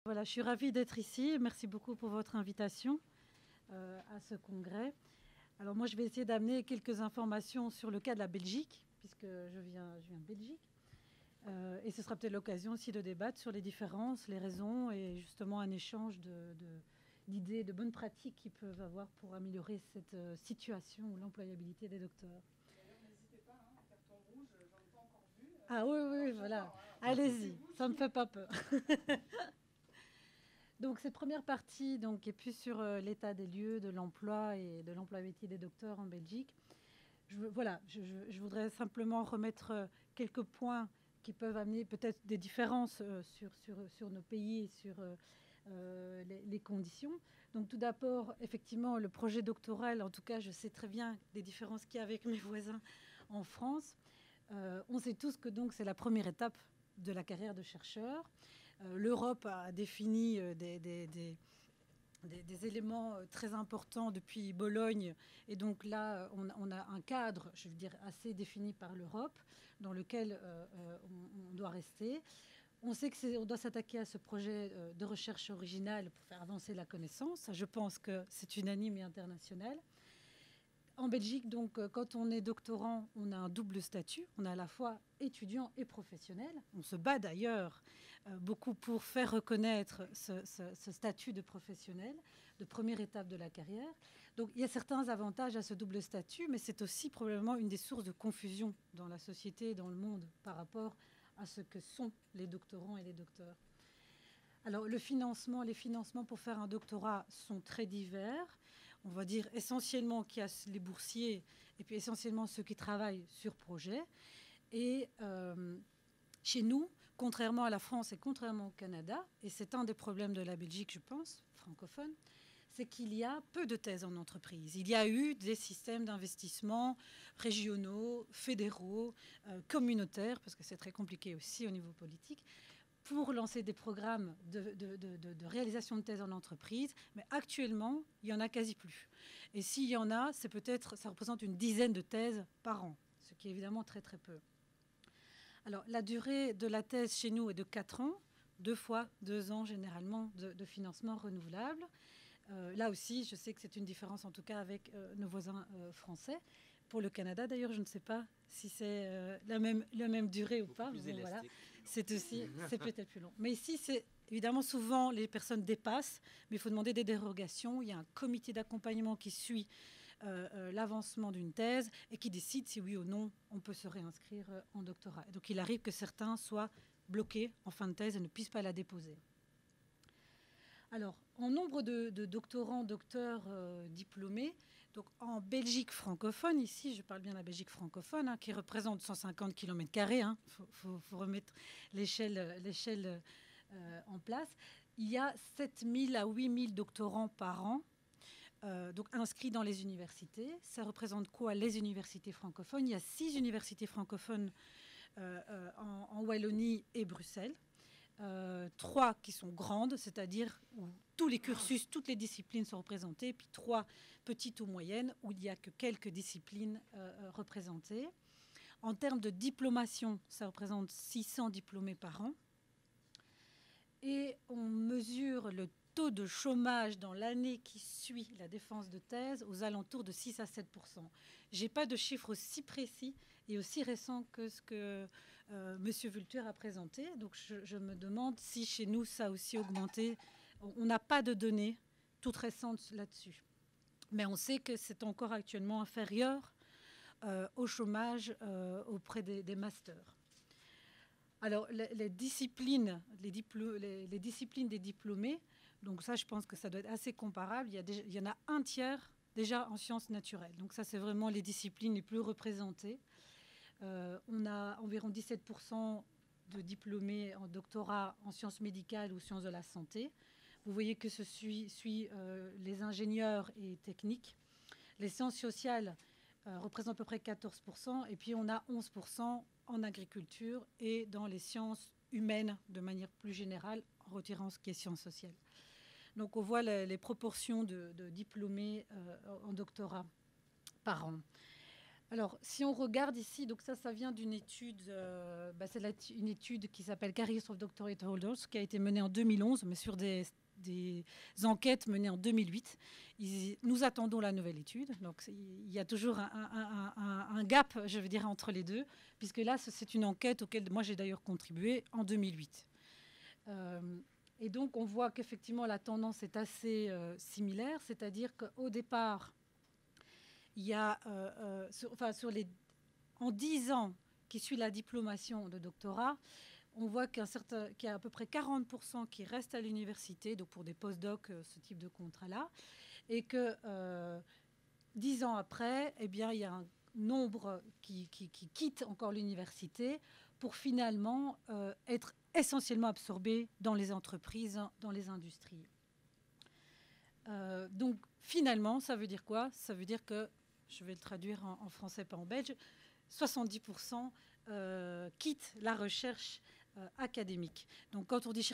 Voilà, je suis ravie d'être ici. Merci beaucoup pour votre invitation à ce congrès. Alors moi, je vais essayer d'amener quelques informations sur le cas de la Belgique, puisque je viens de Belgique. Et ce sera peut-être l'occasion aussi de débattre sur les différences, les raisons et justement un échange d'idées, de bonnes pratiques qu'ils peuvent avoir pour améliorer cette situation ou l'employabilité des docteurs. N'hésitez pas, hein, carton rouge, j'en ai pas encore vu. Ah oui, oui, voilà. Allez-y, ça ne me fait pas peur. Donc cette première partie donc, est plus sur l'état des lieux de l'emploi et de l'employabilité des docteurs en Belgique. Je voudrais simplement remettre quelques points qui peuvent amener peut-être des différences sur nos pays et sur les conditions. Donc tout d'abord, effectivement, le projet doctoral, en tout cas, je sais très bien des différences qu'il y a avec mes voisins en France. On sait tous que donc c'est la première étape de la carrière de chercheur. L'Europe a défini des éléments très importants depuis Bologne. Et donc là, on a un cadre, je veux dire, assez défini par l'Europe, dans lequel on doit rester. On sait qu'on doit s'attaquer à ce projet de recherche originale pour faire avancer la connaissance. Je pense que c'est unanime et international. En Belgique, donc, quand on est doctorant, on a un double statut. On a à la fois étudiant et professionnel. On se bat d'ailleurs beaucoup pour faire reconnaître ce statut de professionnel, de première étape de la carrière. Donc il y a certains avantages à ce double statut, mais c'est aussi probablement une des sources de confusion dans la société et dans le monde par rapport à ce que sont les doctorants et les docteurs. Alors les financements pour faire un doctorat sont très divers. On va dire essentiellement qu'il y a les boursiers et puis essentiellement ceux qui travaillent sur projet. Et chez nous, contrairement à la France et contrairement au Canada, et c'est un des problèmes de la Belgique, je pense, francophone, c'est qu'il y a peu de thèses en entreprise. Il y a eu des systèmes d'investissement régionaux, fédéraux, communautaires, parce que c'est très compliqué aussi au niveau politique, pour lancer des programmes de réalisation de thèses en entreprise. Mais actuellement, il n'y en a quasi plus. Et s'il y en a, c'est peut-être, ça représente une dizaine de thèses par an, ce qui est évidemment très très peu. Alors, la durée de la thèse chez nous est de 4 ans, 2 fois 2 ans généralement de financement renouvelable. Là aussi, je sais que c'est une différence en tout cas avec nos voisins français. Pour le Canada, d'ailleurs, je ne sais pas si c'est la même durée ou pas. Bon, voilà. C'est peut-être plus long. Mais ici, c'est évidemment souvent les personnes dépassent, mais il faut demander des dérogations. Il y a un comité d'accompagnement qui suit l'avancement d'une thèse et qui décide si oui ou non on peut se réinscrire en doctorat. Et donc il arrive que certains soient bloqués en fin de thèse et ne puissent pas la déposer. Alors, en nombre de doctorants, docteurs diplômés, donc en Belgique francophone, ici je parle bien de la Belgique francophone, hein, qui représente 150 km², faut remettre l'échelle en place, il y a 7000 à 8000 doctorants par an, donc inscrits dans les universités. Ça représente quoi les universités francophones? Il y a 6 universités francophones en Wallonie et Bruxelles. 3 qui sont grandes, c'est-à-dire où tous les cursus, toutes les disciplines sont représentées, puis 3 petites ou moyennes où il n'y a que quelques disciplines représentées. En termes de diplomation, ça représente 600 diplômés par an. Et on mesure le taux de chômage dans l'année qui suit la défense de thèse aux alentours de 6 à 7 %. Je n'ai pas de chiffre aussi précis et aussi récent que ce que M. Vultur a présenté. Donc je me demande si chez nous ça a aussi augmenté. On n'a pas de données toutes récentes là-dessus. Mais on sait que c'est encore actuellement inférieur au chômage auprès des masters. Alors, les disciplines des diplômés, donc ça, je pense que ça doit être assez comparable. Il y en a un tiers déjà en sciences naturelles. Donc ça, c'est vraiment les disciplines les plus représentées. On a environ 17 % de diplômés en doctorat en sciences médicales ou sciences de la santé. Vous voyez que ce suit les ingénieurs et techniques. Les sciences sociales représentent à peu près 14 %. Et puis, on a 11 % en agriculture et dans les sciences humaines de manière plus générale, en retirant ce qui est sciences sociales. Donc on voit les proportions de diplômés en doctorat par an. Alors, si on regarde ici, donc ça vient d'une étude, c'est une étude qui s'appelle Careers of Doctorate Holders, qui a été menée en 2011, mais sur des enquêtes menées en 2008. Nous attendons la nouvelle étude, donc il y a toujours un gap, je veux dire, entre les deux, puisque là, c'est une enquête auquel moi j'ai d'ailleurs contribué en 2008. Et donc, on voit qu'effectivement, la tendance est assez similaire, c'est-à-dire qu'au départ, il y a, en 10 ans qui suit la diplomation de doctorat, on voit qu'il y a à peu près 40% qui restent à l'université, donc pour des post-docs, ce type de contrat-là, et que 10 ans après, eh bien, il y a un nombre qui quitte encore l'université pour finalement être essentiellement absorbé dans les entreprises, dans les industries. Donc finalement, ça veut dire quoi? Ça veut dire que, je vais le traduire en français, pas en belge, 70% quittent la recherche académique. Donc quand on dit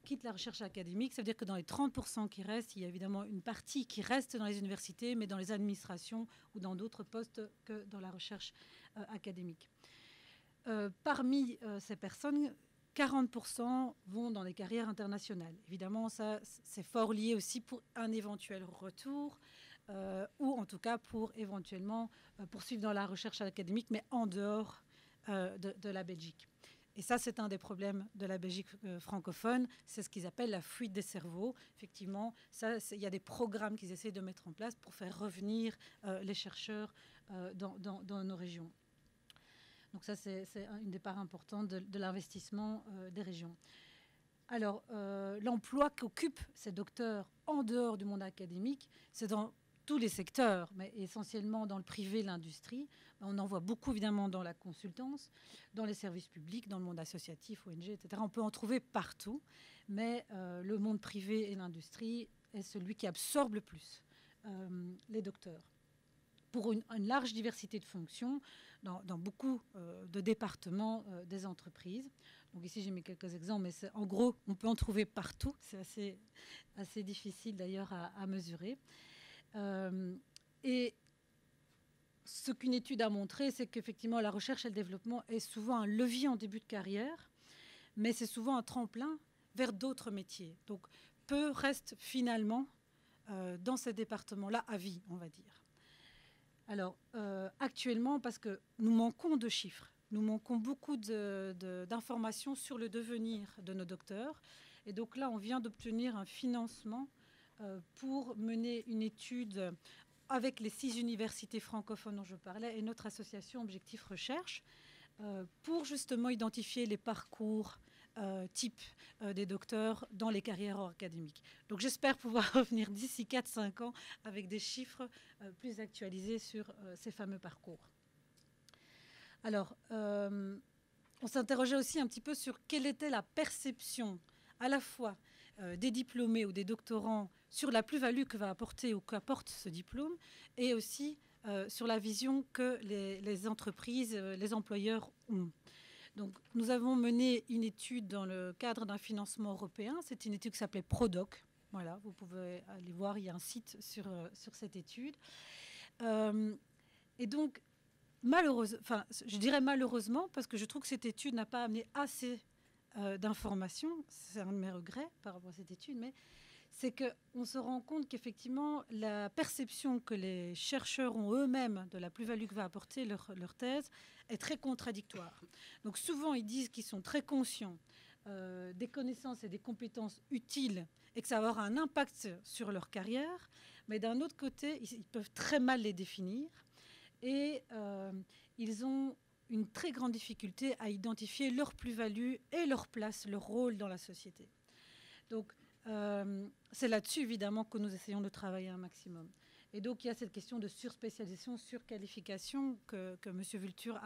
quitte la recherche académique, ça veut dire que dans les 30% qui restent, il y a évidemment une partie qui reste dans les universités, mais dans les administrations ou dans d'autres postes que dans la recherche académique. Parmi ces personnes, 40% vont dans les carrières internationales. Évidemment, ça, c'est fort lié aussi pour un éventuel retour ou en tout cas pour éventuellement poursuivre dans la recherche académique, mais en dehors de la Belgique. Et ça, c'est un des problèmes de la Belgique francophone. C'est ce qu'ils appellent la fuite des cerveaux. Effectivement, il y a des programmes qu'ils essaient de mettre en place pour faire revenir les chercheurs dans nos régions. Donc ça, c'est une des parts importantes de l'investissement des régions. Alors, l'emploi qu'occupent ces docteurs en dehors du monde académique, c'est dans tous les secteurs, mais essentiellement dans le privé, l'industrie. On en voit beaucoup, évidemment, dans la consultance, dans les services publics, dans le monde associatif, ONG, etc. On peut en trouver partout, mais le monde privé et l'industrie est celui qui absorbe le plus les docteurs. Pour une large diversité de fonctions, dans beaucoup de départements des entreprises. Donc ici, j'ai mis quelques exemples, mais en gros, on peut en trouver partout. C'est assez difficile, d'ailleurs, à mesurer. Et ce qu'une étude a montré, c'est qu'effectivement, la recherche et le développement est souvent un levier en début de carrière, mais c'est souvent un tremplin vers d'autres métiers. Donc, peu restent finalement dans ces départements-là à vie, on va dire. Alors, actuellement, parce que nous manquons de chiffres, nous manquons beaucoup d'informations sur le devenir de nos docteurs. Et donc là, on vient d'obtenir un financement pour mener une étude avec les 6 universités francophones dont je parlais et notre association Objectif Recherche pour justement identifier les parcours type des docteurs dans les carrières académiques. Donc j'espère pouvoir revenir d'ici 4-5 ans avec des chiffres plus actualisés sur ces fameux parcours. Alors, on s'interrogeait aussi un petit peu sur quelle était la perception à la fois des diplômés ou des doctorants sur la plus-value que va apporter ou qu'apporte ce diplôme et aussi sur la vision que les entreprises, les employeurs ont. Donc, nous avons mené une étude dans le cadre d'un financement européen. C'est une étude qui s'appelait ProDoc. Voilà, vous pouvez aller voir, il y a un site sur cette étude. Et donc, je dirais malheureusement, parce que je trouve que cette étude n'a pas amené assez d'informations. C'est un de mes regrets par rapport à cette étude, mais c'est qu'on se rend compte qu'effectivement, la perception que les chercheurs ont eux-mêmes de la plus-value que va apporter leur thèse est très contradictoire. Donc souvent, ils disent qu'ils sont très conscients des connaissances et des compétences utiles et que ça va avoir un impact sur leur carrière, mais d'un autre côté, ils peuvent très mal les définir et ils ont une très grande difficulté à identifier leur plus-value et leur place, leur rôle dans la société. Donc, c'est là-dessus, évidemment, que nous essayons de travailler un maximum. Et donc, il y a cette question de surspécialisation, surqualification que M. Vulture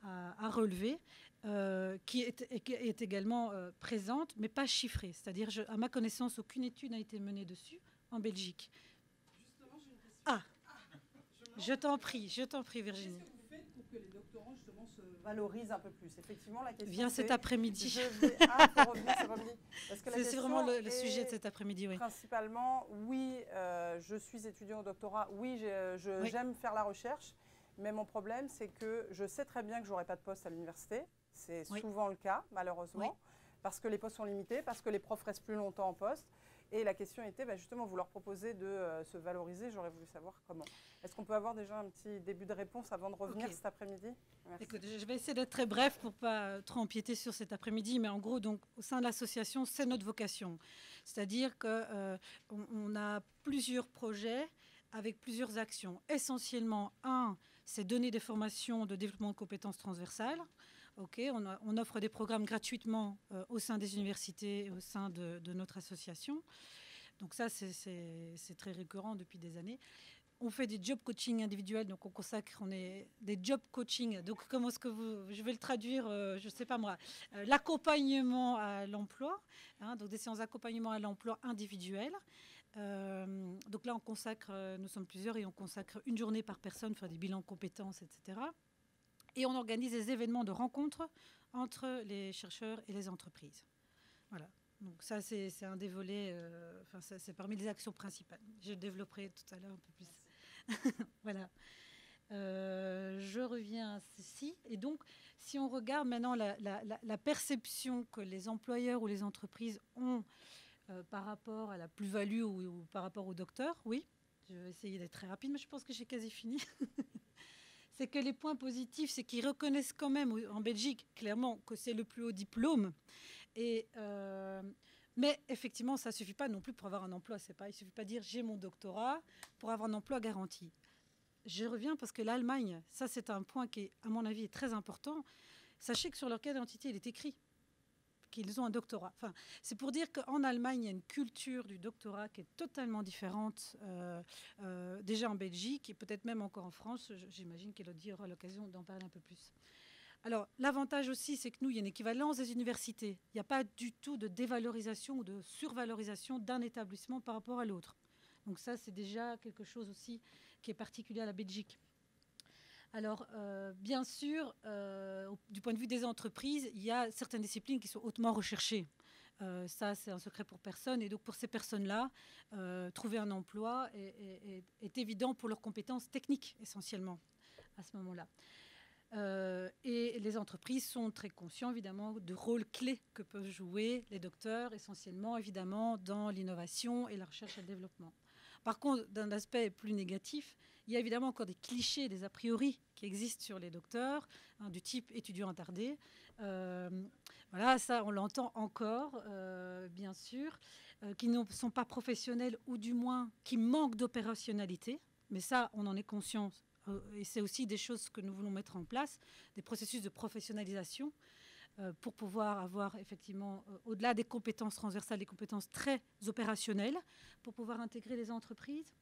a relevée, qui est également présente, mais pas chiffrée. C'est-à-dire, à ma connaissance, aucune étude n'a été menée dessus en Belgique. Justement, j'ai une question. Ah, je t'en prie, Virginie. Qu'est-ce que vous faites pour que les doctorants, justement, se valorisent un peu plus? Effectivement, la question Viens cet après-midi. faut revenir, c'est revenu. C'est vraiment le sujet de cet après-midi, oui. Principalement, oui, je suis étudiant au doctorat, oui, j'aime faire la recherche, Mais mon problème, c'est que je sais très bien que je n'aurai pas de poste à l'université. C'est Oui. souvent le cas, malheureusement, Oui. parce que les postes sont limités, parce que les profs restent plus longtemps en poste. Et la question était, justement, vous leur proposez de se valoriser. J'aurais voulu savoir comment. Est-ce qu'on peut avoir déjà un petit début de réponse avant de revenir cet après-midi? Merci. Écoute, je vais essayer d'être très bref pour ne pas trop empiéter sur cet après-midi, mais en gros, donc, au sein de l'association, c'est notre vocation. C'est-à-dire qu'on a plusieurs projets avec plusieurs actions. Essentiellement, c'est donner des formations de développement de compétences transversales. On offre des programmes gratuitement au sein des universités et au sein de notre association. Donc ça, c'est très récurrent depuis des années. On fait des job coaching individuels, donc on est des job coaching. Donc comment est-ce que je vais le traduire, je ne sais pas moi, l'accompagnement à l'emploi, donc des séances d'accompagnement à l'emploi individuelles. Donc là, nous sommes plusieurs et on consacre une journée par personne, faire des bilans de compétences, etc. Et on organise des événements de rencontres entre les chercheurs et les entreprises. Voilà. Donc ça, c'est un des volets, c'est parmi les actions principales. Je développerai tout à l'heure un peu plus. Voilà. Je reviens à ceci. Et donc, si on regarde maintenant la perception que les employeurs ou les entreprises ont par rapport à la plus-value ou par rapport au docteur, oui, je vais essayer d'être très rapide, mais je pense que j'ai quasi fini. C'est que les points positifs, c'est qu'ils reconnaissent quand même en Belgique, clairement, que c'est le plus haut diplôme. Mais effectivement, ça ne suffit pas non plus pour avoir un emploi. Il ne suffit pas de dire j'ai mon doctorat pour avoir un emploi garanti. Je reviens parce que l'Allemagne, ça c'est un point qui, à mon avis, est très important. Sachez que sur leur carte d'identité, il est écrit qu'ils ont un doctorat. Enfin, c'est pour dire qu'en Allemagne, il y a une culture du doctorat qui est totalement différente, déjà en Belgique et peut-être même encore en France. J'imagine qu'Élodie aura l'occasion d'en parler un peu plus. Alors, l'avantage aussi, c'est que nous, il y a une équivalence des universités. Il n'y a pas du tout de dévalorisation ou de survalorisation d'un établissement par rapport à l'autre. Donc ça, c'est déjà quelque chose aussi qui est particulier à la Belgique. Alors, bien sûr, du point de vue des entreprises, il y a certaines disciplines qui sont hautement recherchées. Ça, c'est un secret pour personne. Et donc, pour ces personnes-là, trouver un emploi est évident pour leurs compétences techniques, essentiellement, à ce moment-là. Et les entreprises sont très conscientes, évidemment, du rôle clé que peuvent jouer les docteurs, essentiellement, évidemment, dans l'innovation et la recherche et le développement. Par contre, d'un aspect plus négatif, il y a évidemment encore des clichés, des a priori qui existent sur les docteurs, du type étudiant attardé. Voilà, ça, on l'entend encore, bien sûr, qui ne sont pas professionnels ou du moins qui manquent d'opérationnalité. Mais ça, on en est conscient. Et c'est aussi des choses que nous voulons mettre en place, des processus de professionnalisation pour pouvoir avoir effectivement, au-delà des compétences transversales, des compétences très opérationnelles, pour pouvoir intégrer les entreprises.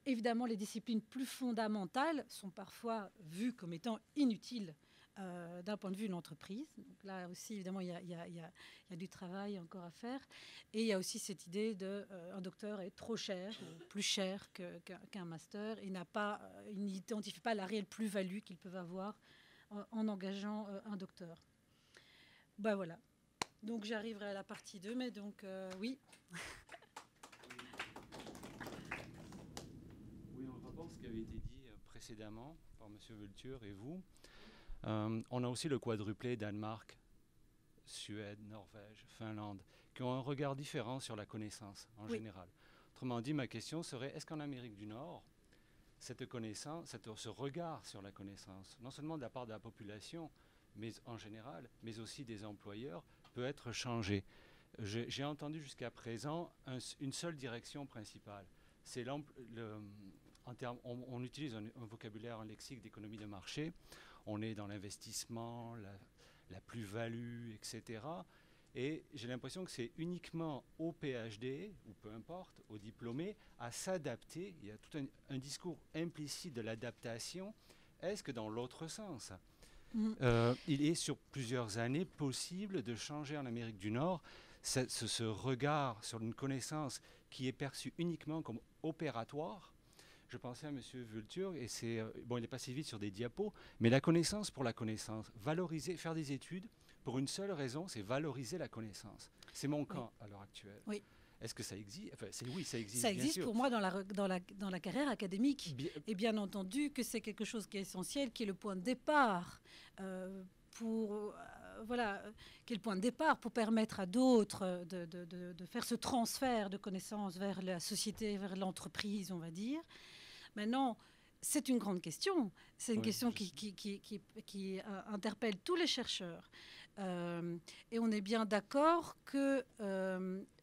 Évidemment, les disciplines plus fondamentales sont parfois vues comme étant inutiles d'un point de vue de l'entreprise. Donc là aussi, évidemment, il y a du travail encore à faire. Et il y a aussi cette idée d'un docteur est trop cher, ou plus cher qu'un master, et il n'identifie pas la réelle plus-value qu'ils peuvent avoir en engageant un docteur. Ben voilà. Donc j'arriverai à la partie 2, mais donc oui. Oui, on rapporte ce qui avait été dit précédemment par M. Vulture et vous. On a aussi le quadruplé Danemark, Suède, Norvège, Finlande, qui ont un regard différent sur la connaissance en général. Autrement dit, ma question serait, est-ce qu'en Amérique du Nord, cette connaissance, ce regard sur la connaissance, non seulement de la part de la population, mais en général, mais aussi des employeurs, peut être changé? J'ai entendu jusqu'à présent une seule direction principale. C'est on utilise un vocabulaire, un lexique d'économie de marché. On est dans l'investissement, la plus-value, etc. Et j'ai l'impression que c'est uniquement au PhD, ou peu importe, aux diplômés, à s'adapter. Il y a tout un discours implicite de l'adaptation. Est-ce que dans l'autre sens, il est sur plusieurs années possible de changer en Amérique du Nord ce regard sur une connaissance qui est perçue uniquement comme opératoire? Je pensais à M. Vulture, et il n'est pas si vite sur des diapos, mais la connaissance pour la connaissance, valoriser, faire des études, pour une seule raison, c'est valoriser la connaissance. C'est mon camp à l'heure actuelle. Oui. Est-ce que ça existe? Enfin, oui, ça existe. Ça bien existe sûr. pour moi dans la carrière académique. Bien- Et bien entendu que c'est quelque chose qui est essentiel, qui est le point de départ qui est le point de départ pour permettre à d'autres de faire ce transfert de connaissances vers la société, vers l'entreprise, on va dire. Maintenant, c'est une grande question. C'est une question qui interpelle tous les chercheurs. Et on est bien d'accord que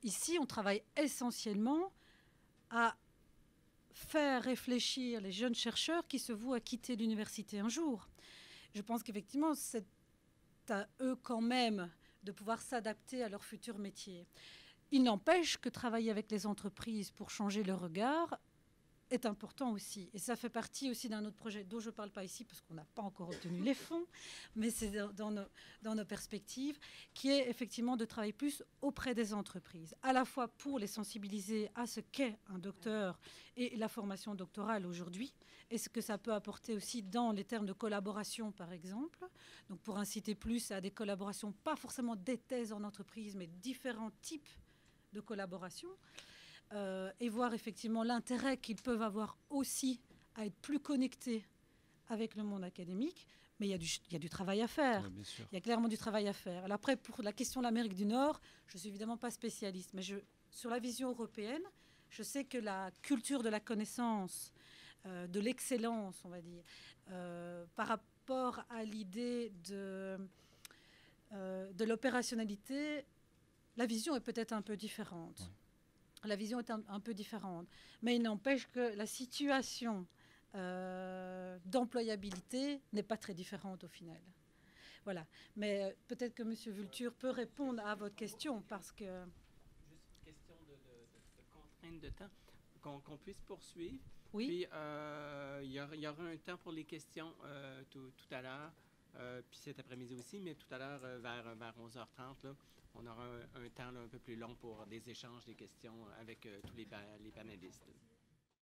ici, on travaille essentiellement à faire réfléchir les jeunes chercheurs qui se vouent à quitter l'université un jour. Je pense qu'effectivement, c'est à eux quand même de pouvoir s'adapter à leur futur métier. Il n'empêche que travailler avec les entreprises pour changer le regard est important aussi. Et ça fait partie aussi d'un autre projet dont je ne parle pas ici parce qu'on n'a pas encore obtenu les fonds, mais c'est dans nos perspectives, qui est effectivement de travailler plus auprès des entreprises, à la fois pour les sensibiliser à ce qu'est un docteur et la formation doctorale aujourd'hui, et ce que ça peut apporter aussi dans les termes de collaboration, par exemple. Donc pour inciter plus à des collaborations, pas forcément des thèses en entreprise, mais différents types de collaboration. Et voir effectivement l'intérêt qu'ils peuvent avoir aussi à être plus connectés avec le monde académique. Mais il y a du travail à faire. Oui, bien sûr. Il y a clairement du travail à faire. Alors après, pour la question de l'Amérique du Nord, je ne suis évidemment pas spécialiste, mais sur la vision européenne, je sais que la culture de la connaissance, de l'excellence, on va dire, par rapport à l'idée de l'opérationnalité, la vision est peut-être un peu différente. Oui. La vision est un peu différente. Mais il n'empêche que la situation d'employabilité n'est pas très différente au final. Voilà. Mais peut-être que M. Vulture peut répondre à votre question parce que... Juste une question de contrainte de temps, qu'on puisse poursuivre. Oui. Puis il y aura un temps pour les questions tout à l'heure, puis cet après-midi aussi, mais tout à l'heure vers 11h30, là, on aura un temps là, un peu plus long pour des échanges, des questions avec tous les panélistes.